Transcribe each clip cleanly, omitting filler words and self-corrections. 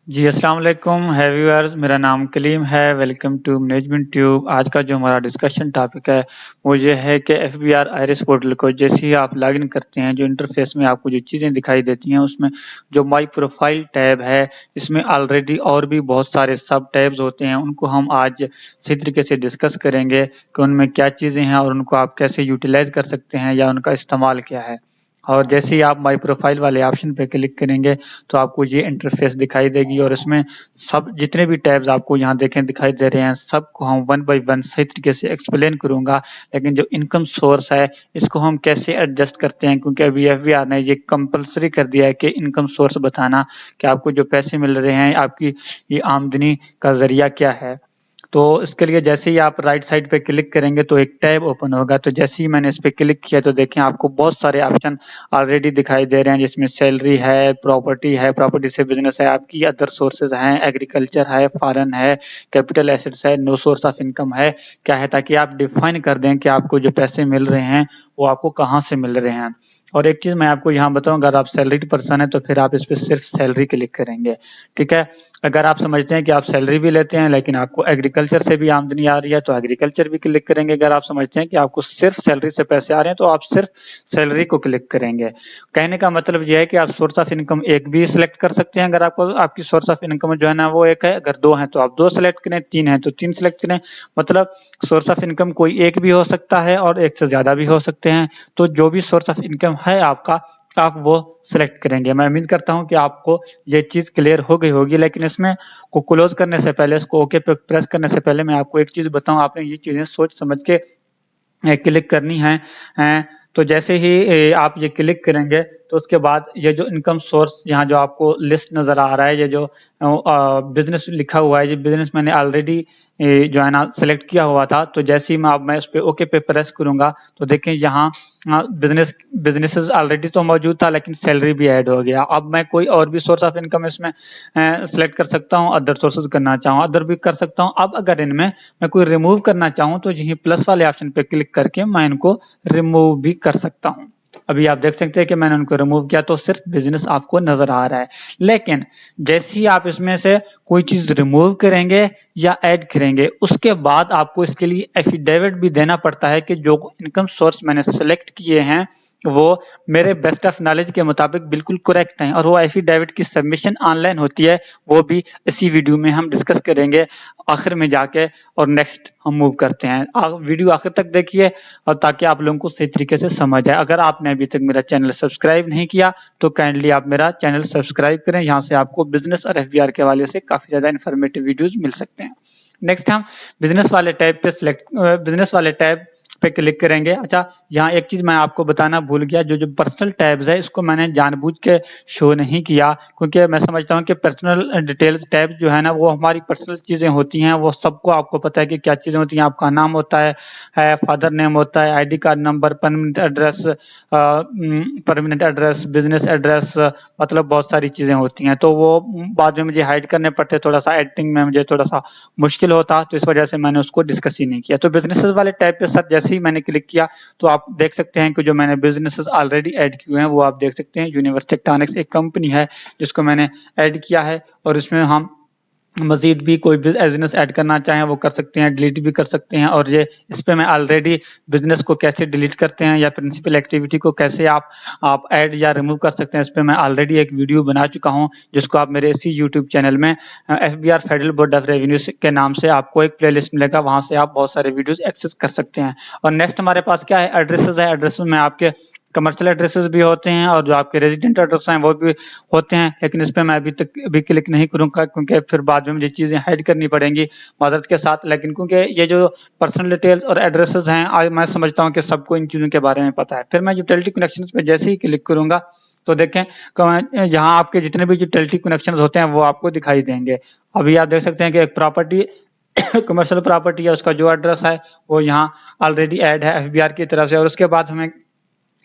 जी, अस्सलाम वालेकुम व्यूअर्स, मेरा नाम कलीम है। Welcome to management tube. आज का जो हमारा डिस्कशन टॉपिक है, वो ये है कि एफबीआर आईरिस पोर्टल को जैसे ही आप लॉगिन करते हैं, जो इंटरफेस में आपको जो चीज़ें दिखाई देती हैं, उसमें जो माई प्रोफाइल टैब है, इसमें ऑलरेडी और भी बहुत सारे सब टैब्स होते हैं। उनको हम आज सही तरीके से डिस्कस करेंगे कि उनमें क्या चीज़ें हैं और उनको आप कैसे यूटिलाइज़ कर सकते हैं या उनका इस्तेमाल क्या है। और जैसे ही आप माई प्रोफाइल वाले ऑप्शन पे क्लिक करेंगे, तो आपको ये इंटरफेस दिखाई देगी और इसमें सब जितने भी टैब्स आपको यहाँ देखें दिखाई दे रहे हैं, सबको हम वन बाय वन सही तरीके से एक्सप्लेन करूँगा। लेकिन जो इनकम सोर्स है, इसको हम कैसे एडजस्ट करते हैं, क्योंकि अभी एफबीआर ने ये कंपल्सरी कर दिया है कि इनकम सोर्स बताना कि आपको जो पैसे मिल रहे हैं, आपकी ये आमदनी का ज़रिया क्या है। तो इसके लिए जैसे ही आप राइट साइड पे क्लिक करेंगे तो एक टैब ओपन होगा। तो जैसे ही मैंने इस पे क्लिक किया तो देखें आपको बहुत सारे ऑप्शन ऑलरेडी दिखाई दे रहे हैं, जिसमें सैलरी है, प्रॉपर्टी से बिज़नेस है, आपकी अदर सोर्सेज़ हैं, एग्रीकल्चर है, फॉरेन है, कैपिटल एसेट्स है, नो सोर्स ऑफ इनकम है। क्या है, ताकि आप डिफाइन कर दें कि आपको जो पैसे मिल रहे हैं, वो आपको कहाँ से मिल रहे हैं। और एक चीज़ मैं आपको यहाँ बताऊँ, अगर आप सैलरीड पर्सन हैं तो फिर आप इस पे सिर्फ सैलरी क्लिक करेंगे, ठीक है? अगर आप समझते हैं कि आप सैलरी भी लेते हैं लेकिन आपको एग्रीकल्चर से भी आमदनी आ रही है, तो एग्रीकल्चर भी क्लिक करेंगे। अगर आप समझते हैं कि आपको सिर्फ सैलरी से पैसे आ रहे हैं, तो आप सिर्फ सैलरी को क्लिक करेंगे। कहने का मतलब ये है कि आप सोर्स ऑफ इनकम एक भी सिलेक्ट कर सकते हैं, अगर आपको आपकी सोर्स ऑफ इनकम जो है ना वो एक है। अगर दो हैं तो आप दो सिलेक्ट करें, तीन है तो तीन सिलेक्ट करें। मतलब सोर्स ऑफ इनकम कोई एक भी हो सकता है और एक से ज्यादा भी हो सकते हैं। तो जो भी सोर्स ऑफ इनकम है आपका, आप वो सिलेक्ट करेंगे। मैं उम्मीद करता हूं कि आपको ये चीज क्लियर हो गई होगी। लेकिन इसमें को क्लोज करने से पहले, इसको ओके पे प्रेस करने से पहले मैं आपको एक चीज बताऊं, आपने ये चीजें सोच समझ के क्लिक करनी है। तो जैसे ही आप ये क्लिक करेंगे तो उसके बाद ये जो इनकम सोर्स यहाँ जो आपको लिस्ट नजर आ रहा है, ये जो बिजनेस लिखा हुआ है, ये बिजनेस मैंने ऑलरेडी जो है ना सिलेक्ट किया हुआ था। तो जैसे ही मैं उस पे ओके पे प्रेस करूंगा तो देखें यहाँ बिजनेसेस ऑलरेडी तो मौजूद था, लेकिन सैलरी भी ऐड हो गया। अब मैं कोई और भी सोर्स ऑफ इनकम इसमें सेलेक्ट कर सकता हूँ, अदर सोर्सेज करना चाहूँ अदर भी कर सकता हूँ। अब अगर इनमें मैं कोई रिमूव करना चाहूँ तो यही प्लस वाले ऑप्शन पे क्लिक करके मैं इनको रिमूव भी कर सकता हूँ। अभी आप देख सकते हैं कि मैंने उनको रिमूव किया तो सिर्फ बिजनेस आपको नजर आ रहा है। लेकिन जैसे ही आप इसमें से कोई चीज रिमूव करेंगे या ऐड करेंगे, उसके बाद आपको इसके लिए एफिडेविट भी देना पड़ता है कि जो इनकम सोर्स मैंने सेलेक्ट किए हैं वो मेरे बेस्ट ऑफ नॉलेज के मुताबिक बिल्कुल करेक्ट हैं। और वो एफिडेविट की सबमिशन ऑनलाइन होती है, वो भी इसी वीडियो में हम डिस्कस करेंगे आखिर में जाके। और नेक्स्ट हम मूव करते हैं। वीडियो आखिर तक देखिए और ताकि आप लोगों को सही तरीके से समझ आए। अगर आपने अभी तक मेरा चैनल सब्सक्राइब नहीं किया तो काइंडली आप मेरा चैनल सब्सक्राइब करें। यहाँ से आपको बिजनेस और एफबीआर के हवाले से काफी ज्यादा इन्फॉर्मेटिव वीडियोस मिल सकते हैं। नेक्स्ट हम बिजनेस वाले टैब पे क्लिक करेंगे। अच्छा, यहाँ एक चीज मैं आपको बताना भूल गया, जो पर्सनल टैब्स है इसको मैंने जानबूझ के शो नहीं किया, क्योंकि मैं समझता हूँ कि पर्सनल डिटेल्स टैब जो है ना वो हमारी पर्सनल चीजें होती हैं। वो सबको आपको पता है कि क्या चीजें होती हैं। आपका नाम होता है, फादर नेम होता है, ID card number, permanent address, business address, मतलब बहुत सारी चीजें होती हैं। तो वो बाद में मुझे हाइड करने पड़ते, थोड़ा सा एडिटिंग में मुझे थोड़ा सा मुश्किल होता, तो इस वजह से मैंने उसको डिस्कस ही नहीं किया। तो बिजनेसेस वाले टैब पे सर जैसे ही मैंने क्लिक किया तो आप देख सकते हैं कि जो मैंने बिजनेसेस ऑलरेडी ऐड किए हैं वो आप देख सकते हैं। यूनिवर्सिटी टेक्ट्रॉनिक्स एक कंपनी है जिसको मैंने ऐड किया है, और इसमें हम मजीद भी कोई भी बिजनेस ऐड करना चाहें वो कर सकते हैं, डिलीट भी कर सकते हैं। और ये इस पे मैं ऑलरेडी बिजनेस को कैसे डिलीट करते हैं या प्रिंसिपल एक्टिविटी को कैसे आप ऐड या रिमूव कर सकते हैं, इस पे मैं ऑलरेडी एक वीडियो बना चुका हूं, जिसको आप मेरे इसी यूट्यूब चैनल में FBR federal board of revenue के नाम से आपको एक प्लेलिस्ट मिलेगा, वहां से आप बहुत सारे वीडियोस एक्सेस कर सकते हैं। और नेक्स्ट हमारे पास क्या है, एड्रेसेस है। एड्रेस में आपके कमर्शियल एड्रेसेस भी होते हैं और जो आपके रेजिडेंट एड्रेस हैं वो भी होते हैं। लेकिन इस पे मैं अभी क्लिक नहीं करूंगा, क्योंकि फिर बाद में मुझे चीजें हाइड करनी पड़ेंगी माजरत के साथ। लेकिन क्योंकि ये जो पर्सनल डिटेल्स और एड्रेसेस हैं, आज मैं समझता हूँ कि सबको इन चीजों के बारे में पता है। फिर मैं यूटिलिटी कनेक्शन पे जैसे ही क्लिक करूंगा तो देखें यहाँ आपके जितने भी यूटिलिटी कनेक्शन होते हैं वो आपको दिखाई देंगे। अभी आप देख सकते हैं कि एक प्रॉपर्टी कमर्शियल प्रॉपर्टी है, उसका जो एड्रेस है वो यहाँ ऑलरेडी ऐड है एफबीआर की तरफ से। और उसके बाद हमें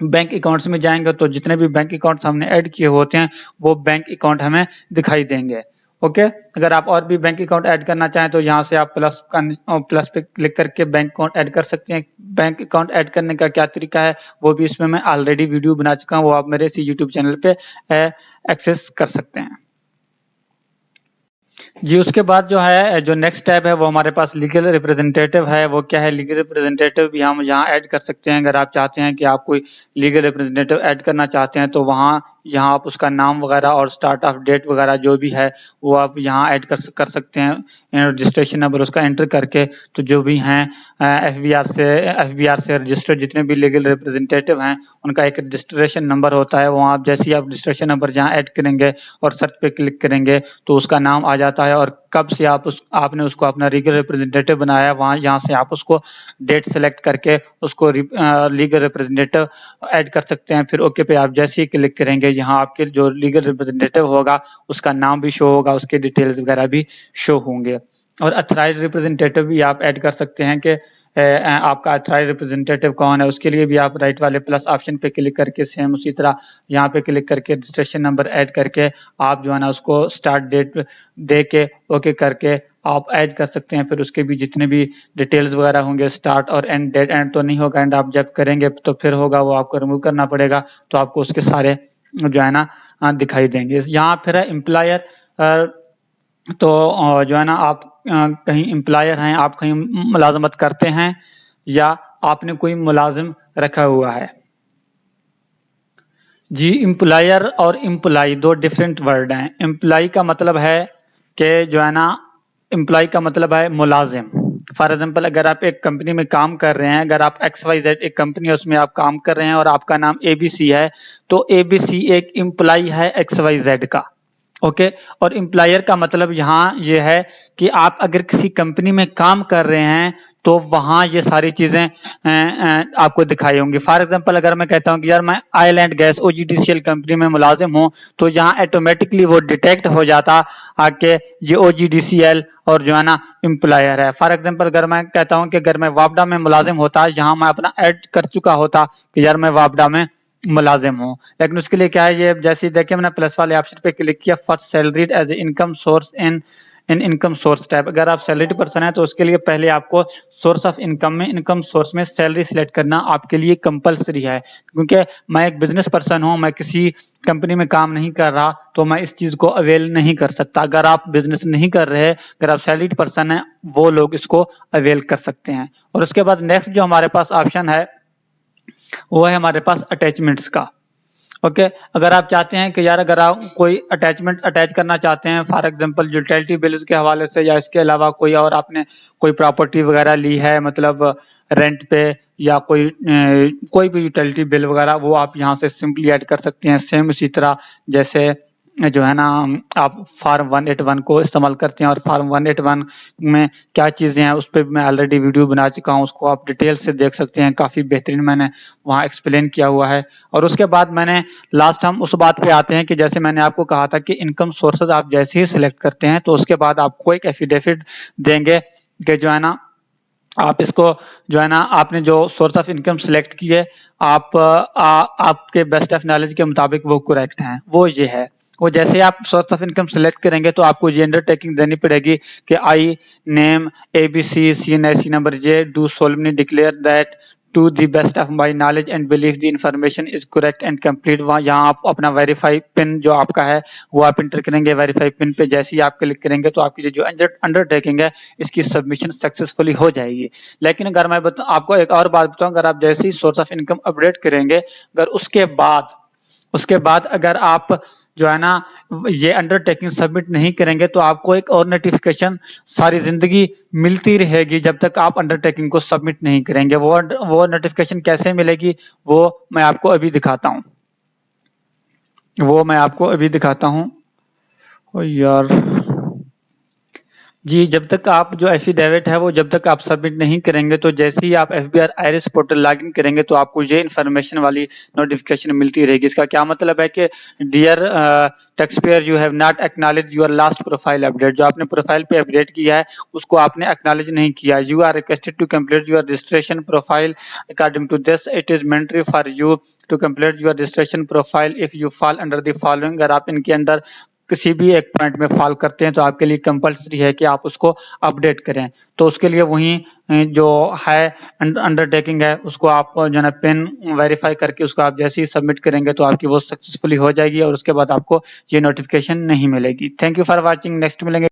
बैंक अकाउंट्स में जाएंगे तो जितने भी बैंक अकाउंट्स हमने ऐड किए होते हैं वो बैंक अकाउंट हमें दिखाई देंगे। ओके, अगर आप और भी बैंक अकाउंट ऐड करना चाहें तो यहाँ से आप प्लस पे क्लिक करके बैंक अकाउंट ऐड कर सकते हैं। बैंक अकाउंट ऐड करने का क्या तरीका है वो भी इसमें मैं ऑलरेडी वीडियो बना चुका हूँ, वो आप मेरे इसी यूट्यूब चैनल पे एक्सेस कर सकते हैं। जी, उसके बाद जो है, जो नेक्स्ट स्टेप है वो हमारे पास लीगल रिप्रेजेंटेटिव है। वो क्या है, लीगल रिप्रेजेंटेटिव भी हम यहाँ ऐड कर सकते हैं। अगर आप चाहते हैं कि आप कोई लीगल रिप्रेजेंटेटिव ऐड करना चाहते हैं तो वहाँ यहाँ आप उसका नाम वगैरह और स्टार्ट ऑफ डेट वगैरह जो भी है वो आप यहाँ ऐड कर सकते हैं। रजिस्ट्रेशन नंबर उसका एंटर करके, तो जो भी हैं एफबीआर से रजिस्टर्ड जितने भी लीगल रिप्रेजेंटेटिव हैं उनका एक रजिस्ट्रेशन नंबर होता है। वहाँ आप जैसे ही आप रजिस्ट्रेशन नंबर जहाँ ऐड करेंगे और सर्च पे क्लिक करेंगे तो उसका नाम आ जाता है और कब से आपने उसको अपना लीगल रिप्रेजेंटेटिव बनाया, वहाँ यहाँ से आप उसको डेट सेलेक्ट करके उसको लीगल रिप्रेजेंटेटिव ऐड कर सकते हैं। फिर ओके पे आप जैसे ही क्लिक करेंगे, यहाँ आपके जो लीगल रिप्रेजेंटेटिव होगा उसका नाम भी शो होगा, उसके डिटेल्स वगैरह भी शो होंगे। और अथराइज्ड रिप्रेजेंटेटिव भी आप ऐड कर सकते हैं कि आपका अथराइज्ड रिप्रेजेंटेटिव कौन है। उसके लिए भी आप राइट वाले प्लस ऑप्शन पे क्लिक करके सेम उसी तरह यहाँ पे क्लिक करके रजिस्ट्रेशन नंबर ऐड करके आप जो है ना उसको स्टार्ट डेट दे के ओके करके आप ऐड कर सकते हैं। फिर उसके भी जितने भी डिटेल्स वगैरह होंगे, स्टार्ट और एंड डेट, एंड तो नहीं होगा, एंड आप जब करेंगे तो फिर होगा, वो आपको रिमूव करना पड़ेगा, तो आपको उसके सारे जो है ना दिखाई देंगे। यहाँ फिर है एम्प्लॉयर। तो जो है ना आप कहीं एम्प्लॉयर हैं, आप कहीं मुलाजमत करते हैं या आपने कोई मुलाजिम रखा हुआ है। जी, एम्प्लॉयर और एम्प्लॉई दो डिफरेंट वर्ड हैं। एम्प्लॉई का मतलब है कि जो है ना, एम्प्लॉई का मतलब है मुलाजिम। फॉर एग्जाम्पल, अगर आप एक कंपनी में काम कर रहे हैं, अगर आप XYZ एक कंपनी है उसमें आप काम कर रहे हैं और आपका नाम ABC है, तो ABC एक एम्प्लॉई है XYZ का। ओके, और एम्प्लॉयर का मतलब यहाँ ये है कि आप अगर किसी कंपनी में काम कर रहे हैं तो वहाँ ये सारी चीजें आपको दिखाई होंगी। फॉर एग्जांपल, अगर मैं कहता हूँ कि यार मैं oil and gas OGDCL company में मुलाजिम हूँ, तो यहाँ ऑटोमेटिकली वो डिटेक्ट हो जाता कि ये OGDCL और जो है ना एम्प्लॉयर है। फॉर एग्जांपल, अगर मैं कहता हूँ कि अगर मैं वापडा में मुलाजिम होता, यहाँ मैं अपना ऐड कर चुका होता कि यार मैं वापडा में मुलाजिम हूँ। लेकिन उसके लिए क्या है, ये जैसे देखिए मैंने प्लस वाले ऑप्शन पे क्लिक किया, first salaried as income source in income source tab. अगर आप सैलरीड पर्सन है तो उसके लिए पहले आपको सोर्स ऑफ इनकम में, इनकम सोर्स में सैलरी सिलेक्ट करना आपके लिए कंपलसरी है। क्योंकि मैं एक बिजनेस पर्सन हूँ, मैं किसी कंपनी में काम नहीं कर रहा, तो मैं इस चीज को अवेल नहीं कर सकता। अगर आप बिजनेस नहीं कर रहे, अगर आप सैलरीड पर्सन है, वो लोग इसको अवेल कर सकते हैं। और उसके बाद नेक्स्ट जो हमारे पास ऑप्शन है वो है हमारे पास अटैचमेंट्स का। ओके, अगर आप चाहते हैं कि यार अगर आप कोई अटैचमेंट अटैच करना चाहते हैं, फॉर एग्जांपल यूटिलिटी बिल्स के हवाले से या इसके अलावा कोई और आपने कोई प्रॉपर्टी वगैरह ली है, मतलब रेंट पे, या कोई भी यूटिलिटी बिल वगैरह, वो आप यहाँ से सिंपली ऐड कर सकते हैं। सेम इसी तरह जैसे जो है ना आप फॉर्म 181 को इस्तेमाल करते हैं, और फॉर्म 181 में क्या चीज़ें हैं उस पर मैं ऑलरेडी वीडियो बना चुका हूँ, उसको आप डिटेल से देख सकते हैं। काफ़ी बेहतरीन मैंने वहाँ एक्सप्लेन किया हुआ है। और उसके बाद मैंने लास्ट हम उस बात पे आते हैं कि जैसे मैंने आपको कहा था कि इनकम सोर्सेज आप जैसे ही सिलेक्ट करते हैं तो उसके बाद आपको एक एफिडेविट देंगे कि जो है ना आप इसको जो है ना आपने जो सोर्स ऑफ इनकम सिलेक्ट की है, आपके बेस्ट ऑफ नॉलेज के मुताबिक वो करेक्ट हैं, वो ये है। वो जैसे ही आप सोर्स ऑफ इनकम सिलेक्ट करेंगे तो आपको ये अंडरटेकिंग देनी पड़ेगी कि I name ABC CNIC number जे do solemnly declare that to the best of my knowledge and belief the information is correct and complete। वहाँ यहाँ आप अपना वेरीफाई पिन जो आपका है वो आप इंटर करेंगे। वेरीफाई पिन पे जैसे ही आप क्लिक करेंगे तो आपकी जो अंडरटेकिंग है इसकी सबमिशन सक्सेसफुली हो जाएगी। लेकिन अगर मैं आपको एक और बात बताऊं, अगर आप जैसे ही सोर्स ऑफ इनकम अपडेट करेंगे, अगर उसके बाद अगर आप जो है ना ये अंडरटेकिंग सबमिट नहीं करेंगे तो आपको एक और नोटिफिकेशन सारी जिंदगी मिलती रहेगी जब तक आप अंडरटेकिंग को सबमिट नहीं करेंगे। वो नोटिफिकेशन कैसे मिलेगी वो मैं आपको अभी दिखाता हूँ। ओ यार जी, जब तक आप जो एफिडेविट है वो जब तक आप सबमिट नहीं करेंगे, तो जैसे ही आप एफबीआर आईरिस पोर्टल लॉगिन करेंगे तो आपको ये इन्फॉर्मेशन वाली नोटिफिकेशन मिलती रहेगी। इसका क्या मतलब है कि dear taxpayer you have not acknowledge your last profile update. जो आपने प्रोफाइल पे अपडेट किया है उसको आपने एक्नॉलेज नहीं किया। You are requested to complete your registration profile according to this, it is mandatory for you to complete your registration profile if you fall under the following. अगर आप इनके अंदर किसी भी एक पॉइंट में फॉल करते हैं तो आपके लिए कंपलसरी है कि आप उसको अपडेट करें। तो उसके लिए वही जो है अंडरटेकिंग है उसको आप जो है पिन वेरीफाई करके उसको आप जैसे ही सबमिट करेंगे तो आपकी वो सक्सेसफुली हो जाएगी और उसके बाद आपको ये नोटिफिकेशन नहीं मिलेगी। Thank you for watching, next मिलेंगे।